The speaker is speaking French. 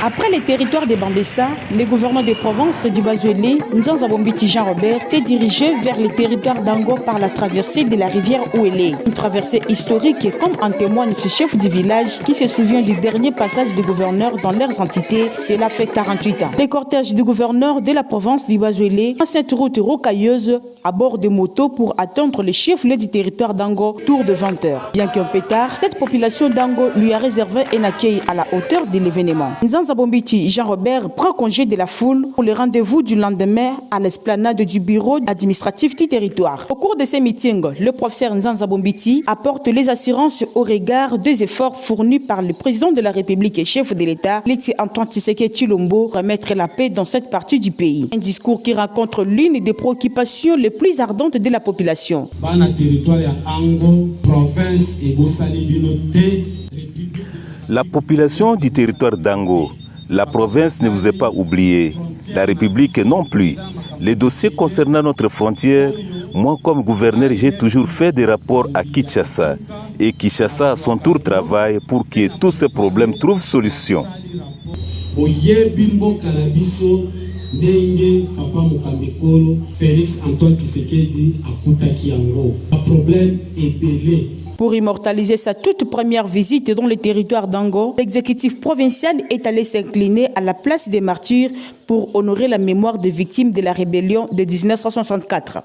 Après les territoires des Bambessa, les gouverneurs des provinces du Bazuélé, Nzanza Bombiti Jean-Robert, s'est dirigé vers les territoires d'Ango par la traversée de la rivière Ouélé. Une traversée historique comme en témoigne ce chef du village qui se souvient du dernier passage du gouverneur dans leurs entités. Cela fait 48 ans. Les cortèges du gouverneur de la province du Bazuélé ont cette route rocailleuse à bord de motos pour attendre les chefs-lieux du territoire d'Ango, tour de 20 heures. Bien qu'un peu tard, cette population d'Ango lui a réservé un accueil à la hauteur de l'événement. Nzanza Bombiti Jean-Robert prend congé de la foule pour le rendez-vous du lendemain à l'esplanade du bureau administratif du territoire. Au cours de ces meetings, le professeur Nzanza Bombiti apporte les assurances au regard des efforts fournis par le président de la République et chef de l'État, Léti Antoine Tshisekedi Tshilombo, pour remettre la paix dans cette partie du pays. Un discours qui rencontre l'une des préoccupations les plus ardentes de la population. La population du territoire d'Ango, la province ne vous est pas oubliée, la République non plus. Les dossiers concernant notre frontière, moi comme gouverneur, j'ai toujours fait des rapports à Kinshasa. Et Kinshasa à son tour travaille pour que tous ces problèmes trouvent solution. Ndenge papa Mukambekolo Félix Antoine Tshisekedi akutaki yango. Le problème est belé. Pour immortaliser sa toute première visite dans le territoire d'Ango, l'exécutif provincial est allé s'incliner à la place des martyrs pour honorer la mémoire des victimes de la rébellion de 1964.